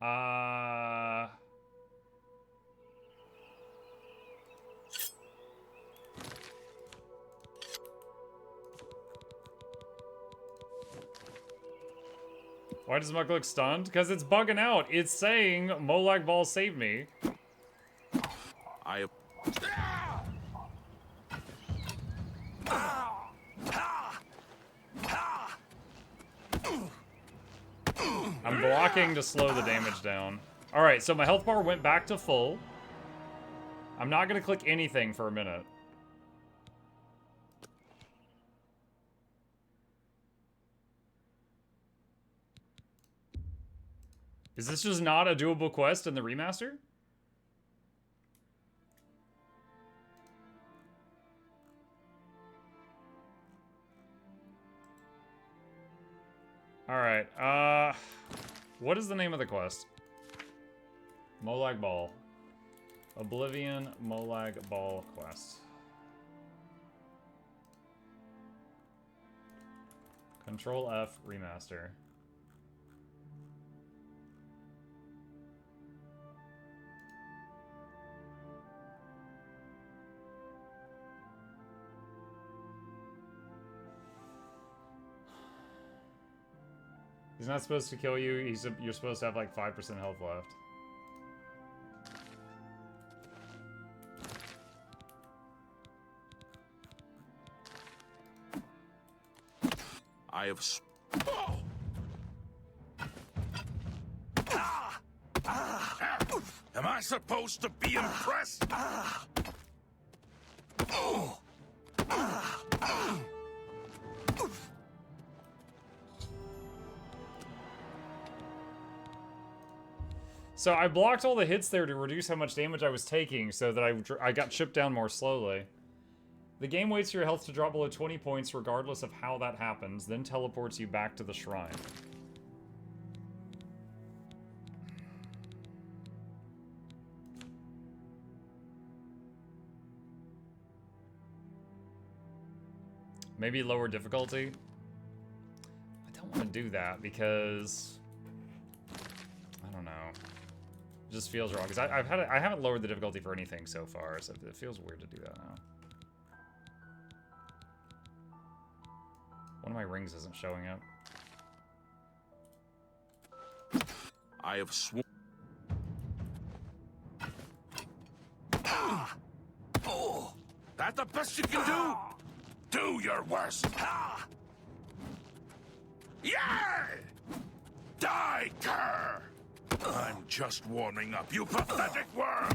Why does Mukluk look stunned? Because it's bugging out. It's saying, Molag Ball save me. I'm blocking to slow the damage down. Alright, so my health bar went back to full. I'm not going to click anything for a minute. Is this just not a doable quest in the remaster? Alright, what is the name of the quest? Molag Ball. Oblivion Molag Ball quest. Control F remaster. He's not supposed to kill you. You're supposed to have like 5% health left. I have. Am I supposed to be impressed? So I blocked all the hits there to reduce how much damage I was taking so that I got chipped down more slowly. The game waits for your health to drop below 20 points regardless of how that happens, then teleports you back to the shrine. Maybe lower difficulty? I don't want to do that because I don't know. It just feels wrong because I haven't lowered the difficulty for anything so far, so it feels weird to do that now. One of my rings isn't showing up. I have sworn. That the best you can do? Do your worst. Yeah! Die, cur! I'm just warming up, you pathetic worm!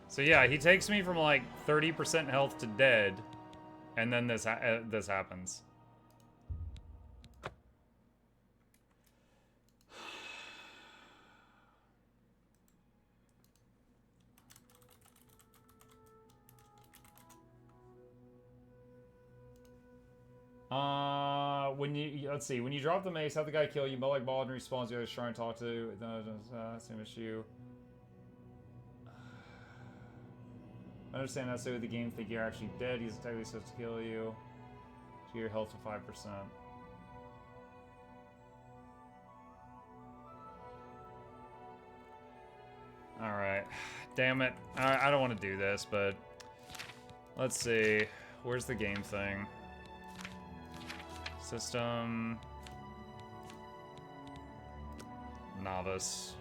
So yeah, he takes me from like 30% health to dead, and then this happens. Let's see, when you drop the mace, have the guy kill you, Molag Ball and respawns you, try and talk to, same issue. I understand that's so the game think you're actually dead, he's technically supposed to kill you. To your health to 5%. Alright. Damn it. I don't want to do this, but let's see. Where's the game thing? System. Novice.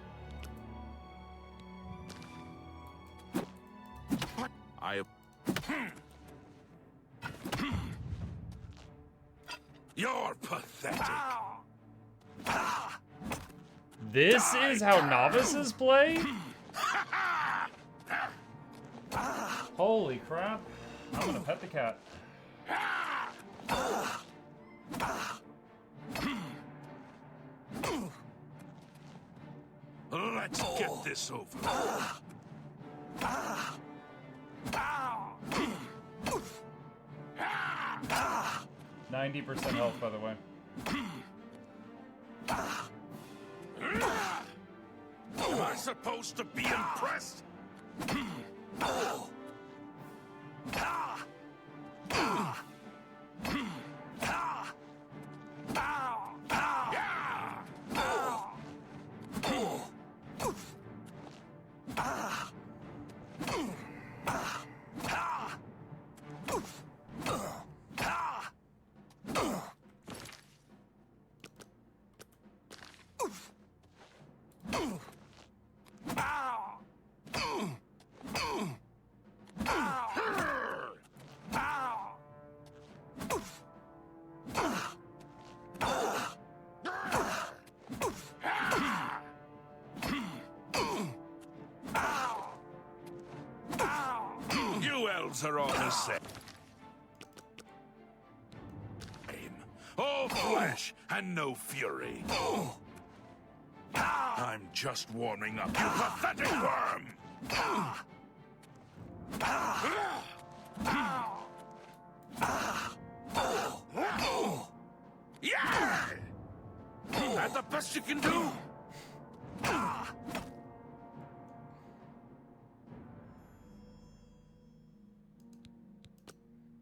I... You're pathetic. This is how novices play? Holy crap. I'm gonna pet the cat. Let's get this over. 90% health, by the way. Am I supposed to be impressed? wolves are all the same. All flesh and no fury. I'm just warming up, you pathetic worm! Yeah! That's the best you can do!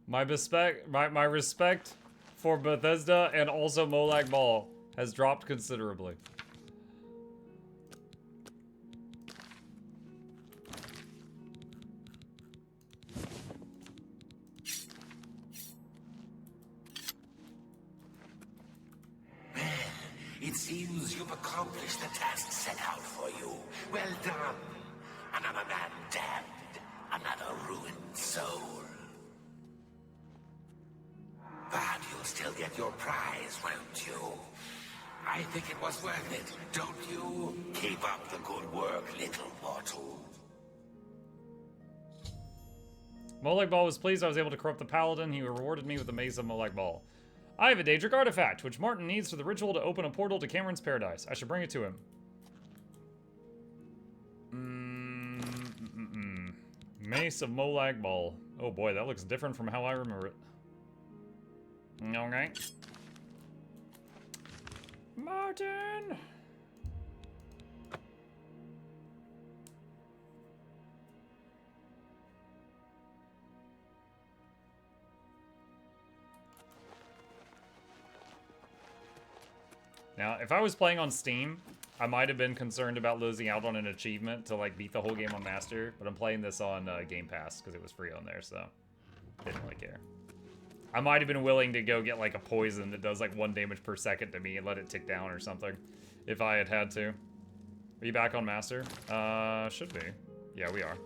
My respect for Bethesda and also Mukluk Ball has dropped considerably. It seems you've accomplished the task set out for you. Well done. Another man damned, another ruined soul. But you'll still get your prize, won't you? I think it was worth it, don't you? Keep up the good work, little mortal. Mukluk Ball was pleased I was able to corrupt the paladin. He rewarded me with the mace of Mukluk Ball. I have a Daedric artifact, which Martin needs for the ritual to open a portal to Cameron's paradise. I should bring it to him. Mace of Mukluk Ball. Oh boy, that looks different from how I remember it. Okay. Martin! Now, if I was playing on Steam, I might have been concerned about losing out on an achievement to, like, beat the whole game on Master, but I'm playing this on Game Pass, because it was free on there, so didn't really care. I might have been willing to go get, like, a poison that does, like, 1 damage per second to me and let it tick down or something, if I had had to. Are you back on Master? Should be. Yeah, we are.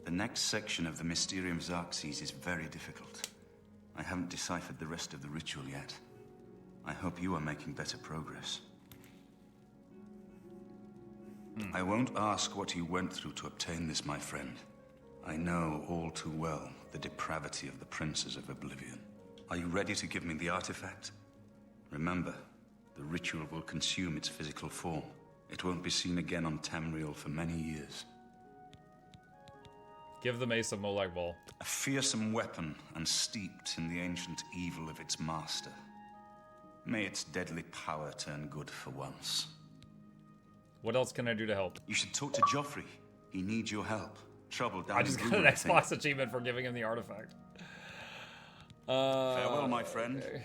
The next section of the Mysterium of Xerxes is very difficult. I haven't deciphered the rest of the ritual yet. I hope you are making better progress. I won't ask what you went through to obtain this, my friend. I know all too well the depravity of the princes of Oblivion. Are you ready to give me the artifact? Remember, the ritual will consume its physical form. It won't be seen again on Tamriel for many years. Give the mace of Mukluk Ball. A fearsome weapon and steeped in the ancient evil of its master. May its deadly power turn good for once. What else can I do to help? You should talk to Joffrey. He needs your help. Trouble down I just in got an Bruma, I think. Xbox achievement for giving him the artifact. Farewell, my friend. Okay.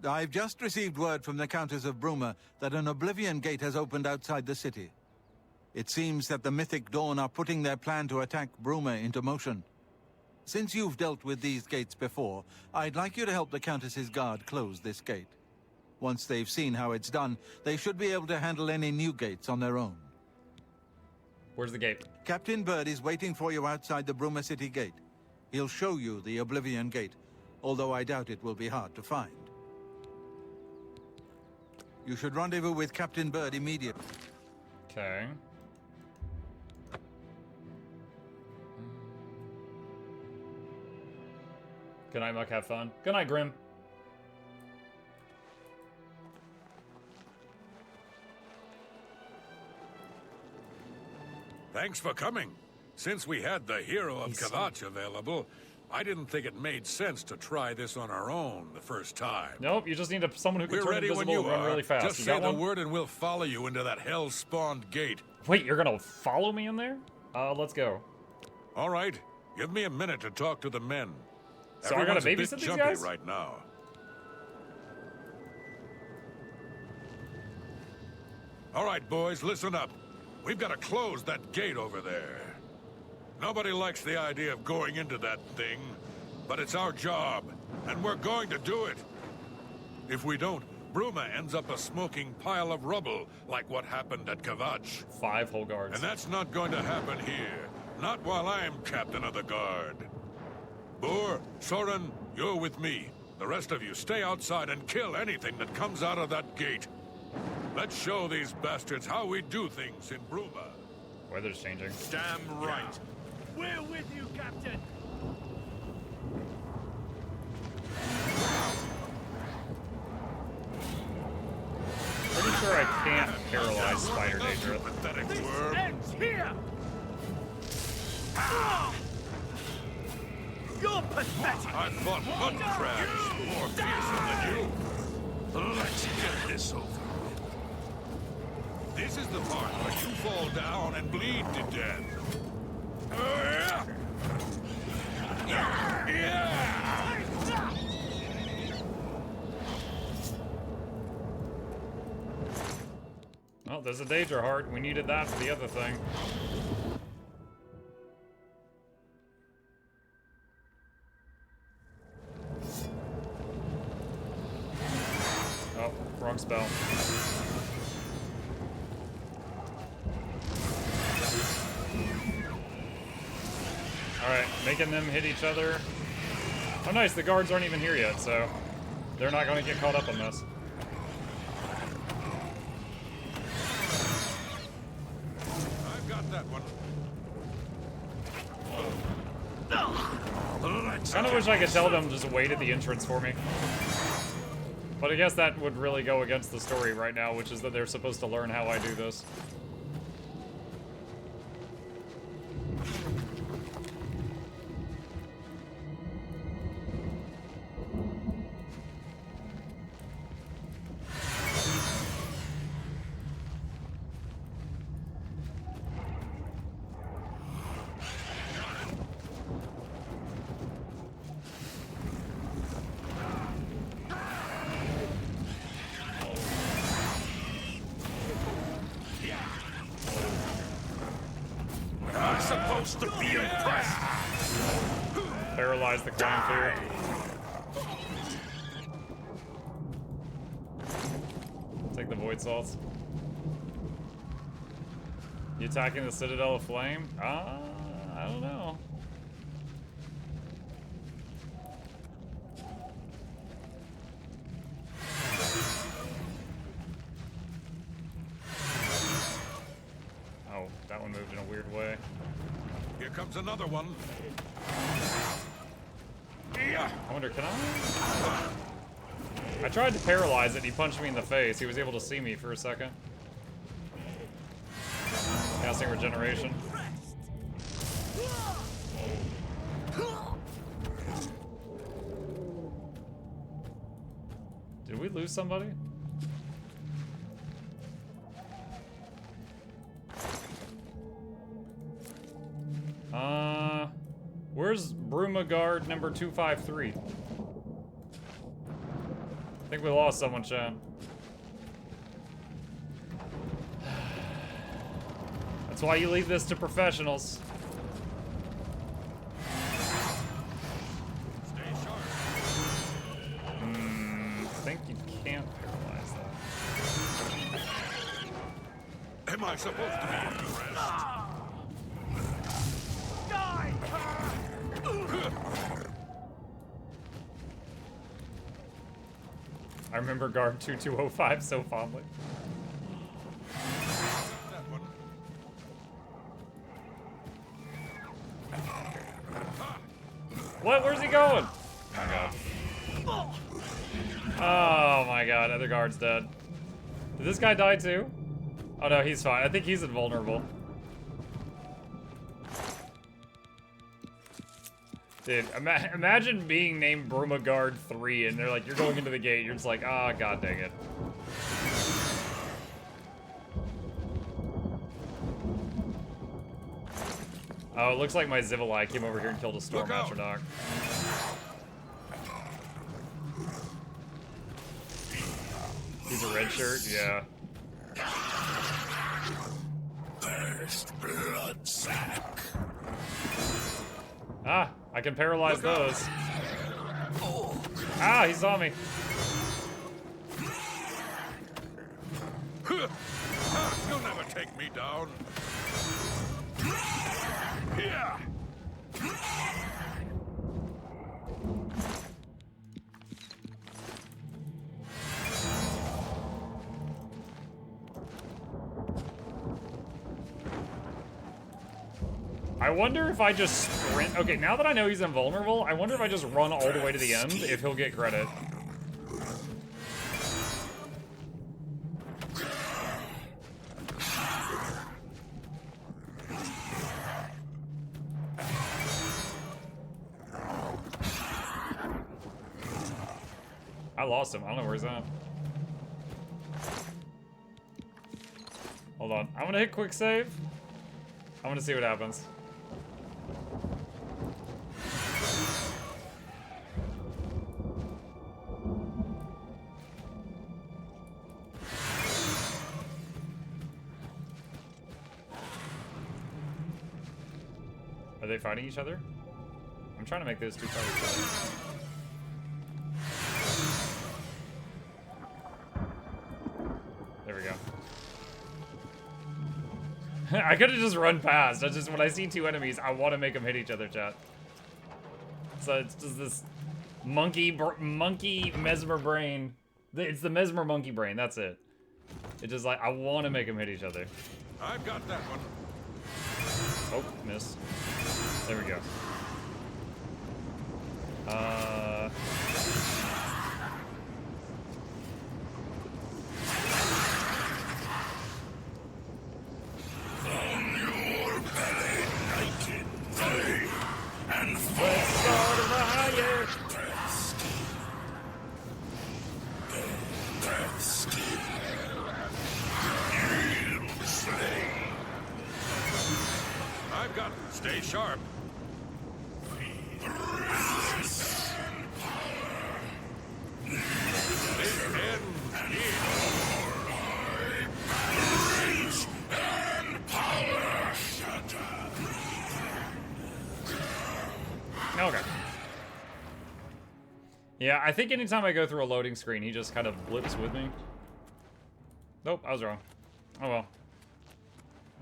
I've just received word from the Countess of Bruma that an Oblivion Gate has opened outside the city. It seems that the Mythic Dawn are putting their plan to attack Bruma into motion. Since you've dealt with these gates before, I'd like you to help the Countess's guard close this gate. Once they've seen how it's done, they should be able to handle any new gates on their own. Where's the gate? Captain Bird is waiting for you outside the Bruma City Gate. He'll show you the Oblivion Gate, although I doubt it will be hard to find. You should rendezvous with Captain Bird immediately. Okay. Good night, Muck. Have fun. Good night, Grim. Thanks for coming. Since we had the hero of Kavach available, I didn't think it made sense to try this on our own the first time. Nope, you just need someone who can We're turn ready when invisible you and run are. really fast. Just You say got the one? word and we'll follow you into that hell-spawned gate. Wait, you're gonna follow me in there? Let's go. All right, give me a minute to talk to the men. So I gotta Everyone's a bit babysit these jumpy guys? right now. All right, boys, listen up. We've got to close that gate over there. Nobody likes the idea of going into that thing, but it's our job, and we're going to do it. If we don't, Bruma ends up a smoking pile of rubble, like what happened at Kavach. 5 whole guards. And that's not going to happen here. Not while I'm captain of the guard. Boor, Soren, you're with me. The rest of you stay outside and kill anything that comes out of that gate. Let's show these bastards how we do things in Bruma. Weather's changing. Damn right. We're with you, Captain. Pretty sure I can't paralyze Spider Daedra. Pathetic This worm. ends here. You're pathetic. I fought mud crabs more fierce than you. Let's get this over with. This is the part where you fall down and bleed to death. Oh, there's a Daedra heart. We needed that for the other thing. Oh, wrong spell. Alright, making them hit each other. Oh nice, the guards aren't even here yet, so they're not going to get caught up on this. I've got that one. Kind of wish I could tell them to just wait at the entrance for me. But I guess that would really go against the story right now, which is that they're supposed to learn how I do this. I'm supposed to be impressed. Paralyze the clown fear. Take the void salts. You attacking the Citadel of Flame? I don't know. Oh, that one moved in a weird way. Here comes another one. I wonder, can I? I tried to paralyze it and he punched me in the face. He was able to see me for a second. Casting regeneration. Did we lose somebody? Where's Bruma guard number 253? I think we lost someone, Chan. That's why you leave this to professionals. Stay sharp. I think you can't paralyze that. Am I supposed to be impressed? I remember guard 2205 so fondly. That one. What? Where's he going? Oh my god. Oh my god, other guard's dead. Did this guy die too? Oh no, he's fine. I think he's invulnerable. Dude, imagine being named Bruma Guard 3 and they're like, you're going into the gate. You're just like, ah, god dang it. Oh, it looks like my Zivali came over here and killed a Storm Look out. Master Doc. He's a red shirt? Yeah. First blood sack. Ah, I can paralyze those. Ah, he saw me. You'll never take me down. Yeah. I wonder if I just sprint. Okay, now that I know he's invulnerable, I wonder if I just run all the way to the end, if he'll get credit. I lost him. I don't know where he's at. Hold on. I'm gonna hit quick save. I'm gonna see what happens. Are they fighting each other? I'm trying to make those two fight each other. There we go. I could have just run past. I just, when I see two enemies, I want to make them hit each other, chat. So it's just this monkey mesmer brain. It's the mesmer monkey brain. That's it. It's just like, I want to make them hit each other. I've got that one. Oh, missed. There we go. Let's start a riot. I've got. Stay sharp. Okay. Yeah, I think anytime I go through a loading screen, he just kind of blips with me. Nope, I was wrong. Oh well.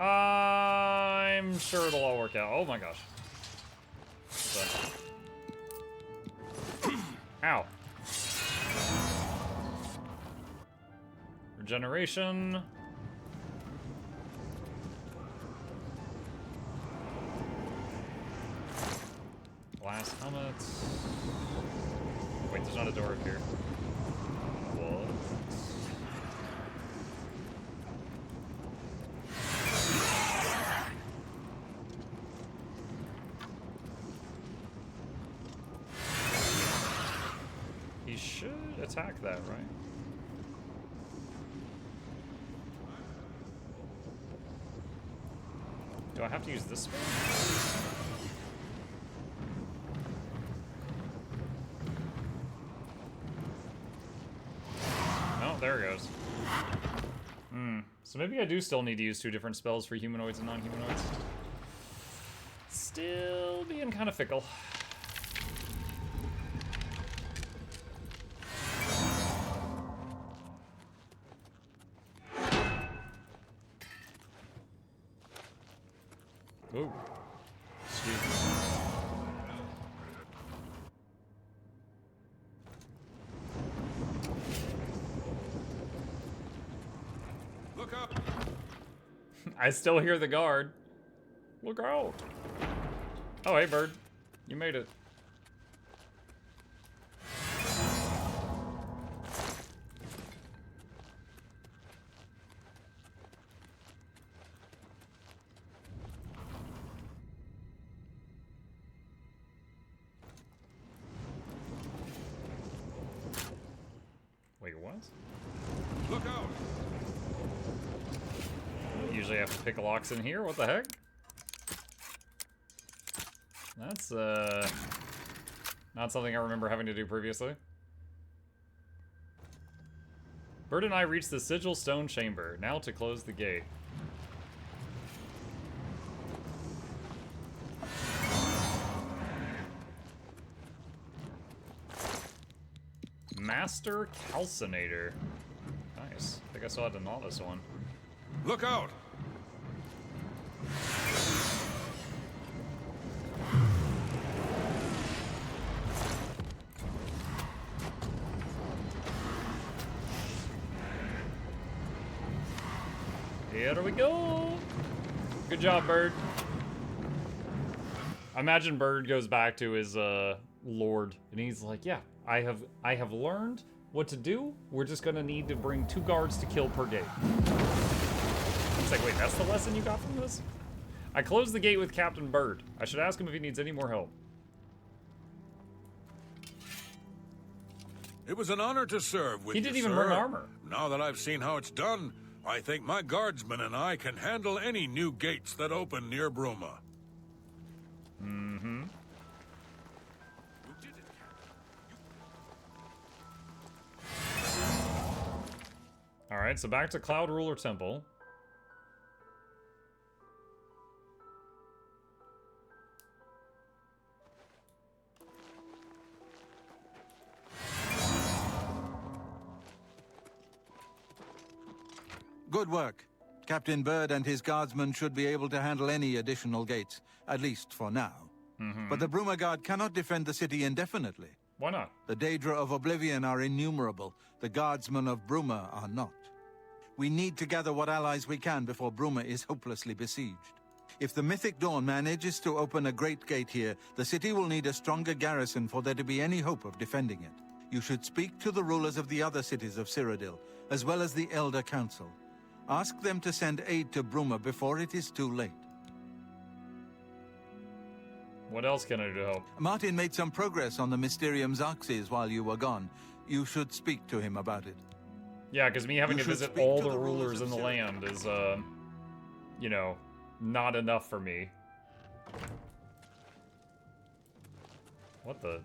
I'm sure it'll all work out. Oh my gosh. Ow. Regeneration. Glass helmets. Wait, there's not a door up here. What? He should attack that, right? Do I have to use this one? There it goes. So maybe I do still need to use two different spells for humanoids and non-humanoids. Still being kind of fickle. Ooh. Excuse me. I still hear the guard. Look out. Oh, hey, bird. You made it. Wait, what? Look out. Usually I have to pick locks in here. What the heck? That's not something I remember having to do previously. Bird and I reached the sigil stone chamber. Now to close the gate. Master Calcinator. Nice. I think I saw it in all this one. Look out! Here we go. Good job, bird. Imagine Bird goes back to his lord, and he's like, "Yeah, I have learned what to do. We're just gonna need to bring 2 guards to kill per gate." It's like, wait, that's the lesson you got from this? I closed the gate with Captain Bird. I should ask him if he needs any more help. It was an honor to serve with you, He didn't even sir. learn armor. Now that I've seen how it's done, I think my guardsmen and I can handle any new gates that open near Bruma. Mm-hmm. Alright, so back to Cloud Ruler Temple. Good work. Captain Bird and his guardsmen should be able to handle any additional gates, at least for now. But the Bruma Guard cannot defend the city indefinitely. Why not? The Daedra of Oblivion are innumerable. The guardsmen of Bruma are not. We need to gather what allies we can before Bruma is hopelessly besieged. If the Mythic Dawn manages to open a great gate here, the city will need a stronger garrison for there to be any hope of defending it. You should speak to the rulers of the other cities of Cyrodiil, as well as the Elder Council. Ask them to send aid to Bruma before it is too late. What else can I do to help? Martin made some progress on the Mysterium Xarxes while you were gone. You should speak to him about it. Yeah, because me having You to should visit speak all to the the rulers rulers of in the Cyrodiil. land is, you know, not enough for me. What the?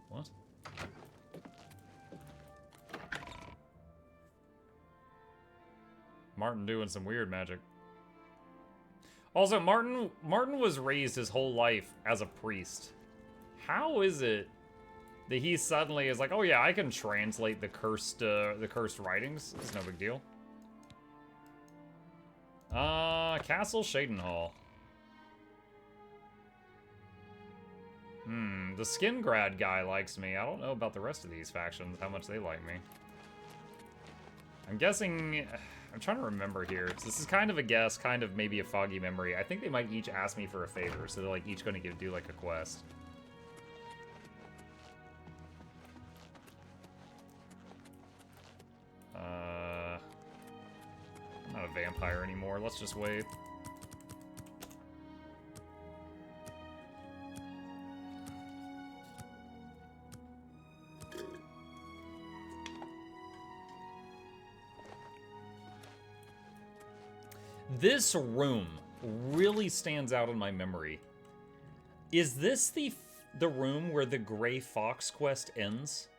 What? Martin doing some weird magic. Also, Martin was raised his whole life as a priest. How is it that he suddenly is like, oh yeah, I can translate the cursed writings? It's no big deal. Castle Shadenhall. The Skingrad guy likes me. I don't know about the rest of these factions, how much they like me. I'm guessing... I'm trying to remember here. This is kind of a guess, kind of maybe a foggy memory. I think they might each ask me for a favor, so they're like each going to do like a quest. I'm not a vampire anymore. Let's just wait. This room really stands out in my memory. Is this the room where the Gray Fox quest ends?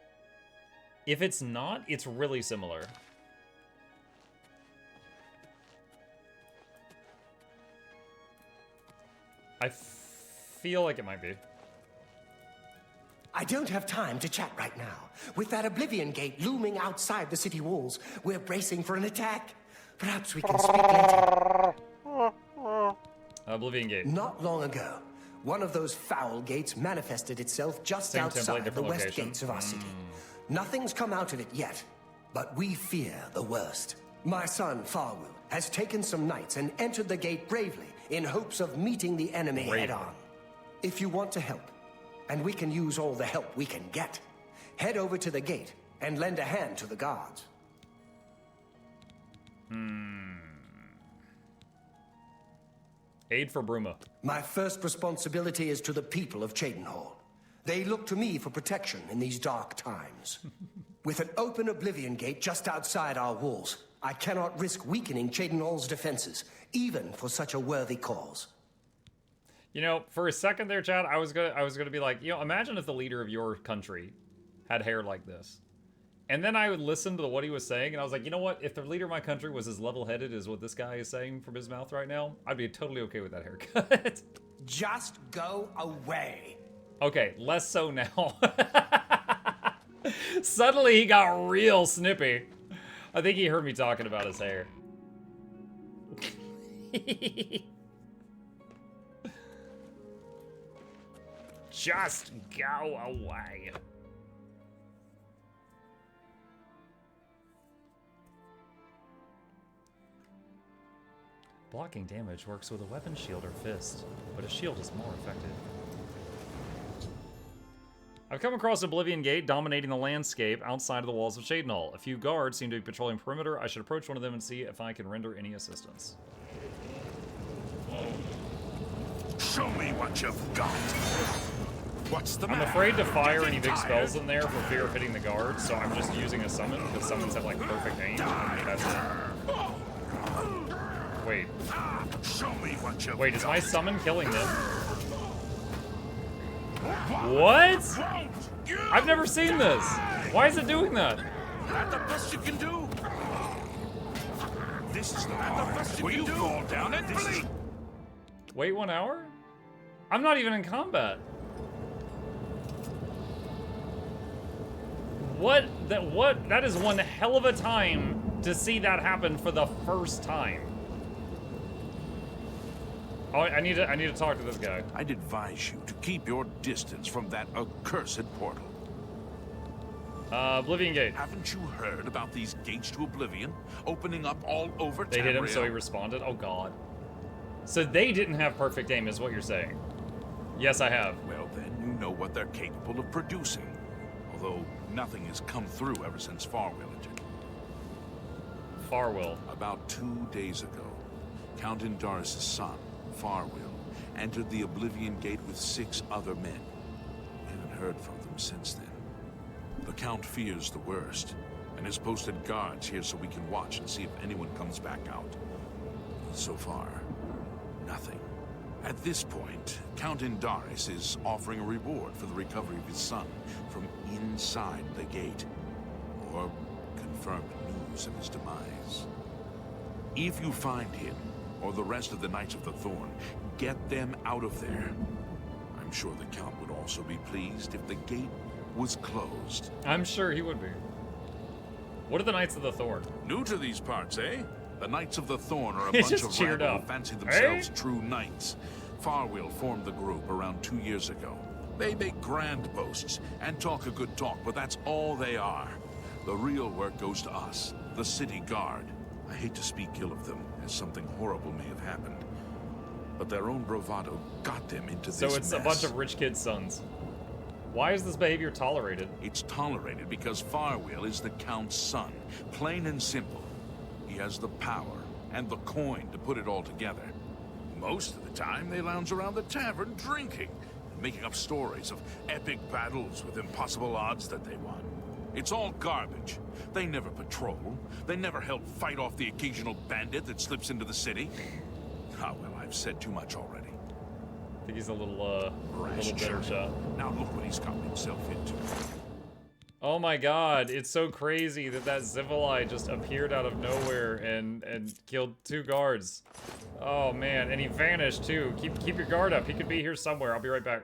If it's not, it's really similar. I feel like it might be. I don't have time to chat right now. With that Oblivion Gate looming outside the city walls, we're bracing for an attack. Perhaps we can speak later. Oblivion Gate. Not long ago, one of those foul gates manifested itself just Same template, outside the different west location. gates of our city. Nothing's come out of it yet, but we fear the worst. My son, Faru, has taken some knights and entered the gate bravely in hopes of meeting the enemy head-on. If you want to help, and we can use all the help we can get, head over to the gate and lend a hand to the guards. Aid for Bruma. My first responsibility is to the people of Cheydinhall. They look to me for protection in these dark times. With an open Oblivion Gate just outside our walls, I cannot risk weakening Cheydinhall's defenses, even for such a worthy cause. You know, for a second there, Chad, I was gonna be like, you know, imagine if the leader of your country had hair like this. And then I would listen to what he was saying, and I was like, you know what? If the leader of my country was as level-headed as what this guy is saying from his mouth right now, I'd be totally okay with that haircut. Just go away. Okay, less so now. Suddenly he got real snippy. I think he heard me talking about his hair. Just go away. Blocking damage works with a weapon, shield, or fist, but a shield is more effective. I've come across Oblivion Gate dominating the landscape outside of the walls of Shadenall. A few guards seem to be patrolling perimeter. I should approach one of them and see if I can render any assistance. Show me what you've got. What's the I'm matter? afraid to fire Getting any big tired? spells in there for fear of hitting the guards, so I'm just using a summon, because summons have like perfect aim. That's it. Wait. Show me what you've Wait, is got. my summon killing them? What? I've never seen this. Why is it doing that? That the best you can do? This is the best you can do. Fall down and bleed. Wait 1 hour? I'm not even in combat. What? That is one hell of a time to see that happen for the first time. Oh, I need to talk to this guy. I'd advise you to keep your distance from that accursed portal. Oblivion Gate. Haven't you heard about these gates to Oblivion opening up all over They hit him, so he Tamriel? responded. Oh god. So they didn't have perfect aim, is what you're saying? Yes, I have. Well, then you know what they're capable of producing. Although nothing has come through ever since Farwell entered. Farwell. About 2 days ago, Count Indaris' son, Farwell, entered the Oblivion Gate with 6 other men. We haven't heard from them since then. The Count fears the worst, and has posted guards here so we can watch and see if anyone comes back out. So far, nothing. At this point, Count Indaris is offering a reward for the recovery of his son from inside the gate, or confirmed news of his demise. If you find him, or the rest of the Knights of the Thorn, get them out of there. I'm sure the Count would also be pleased if the gate was closed. I'm sure he would be. What are the Knights of the Thorn? New to these parts, eh? The Knights of the Thorn are a He bunch just of cheered rabble up. who fancy themselves Eh? true knights. Farwell formed the group around 2 years ago. They make grand boasts and talk a good talk, but that's all they are. The real work goes to us, the city guard. I hate to speak ill of them, as something horrible may have happened. But their own bravado got them into this So it's mess. a bunch of rich kids' sons. Why is this behavior tolerated? It's tolerated because Farwell is the Count's son. Plain and simple. He has the power and the coin to put it all together. Most of the time, they lounge around the tavern drinking, and making up stories of epic battles with impossible odds that they won. It's all garbage. They never patrol. They never help fight off the occasional bandit that slips into the city. Ah, well, I've said too much already. I think he's a little bitter German. shot. Now look what he's gotten himself into. Oh my god, it's so crazy that Zivalai just appeared out of nowhere and killed 2 guards. Oh man, and he vanished too. Keep your guard up. He could be here somewhere. I'll be right back.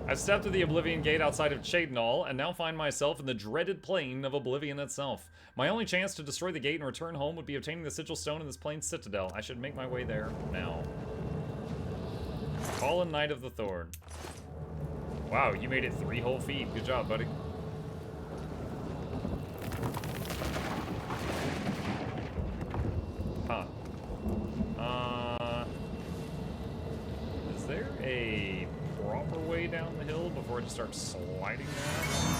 I've stepped through the Oblivion Gate outside of Shadenall, and now find myself in the dreaded plane of Oblivion itself. My only chance to destroy the gate and return home would be obtaining the Sigil Stone in this plane's citadel. I should make my way there now. Fallen Knight of the Thorn. Wow, you made it 3 whole feet. Good job, buddy. Huh. Is there a proper way down the hill before it just starts sliding down?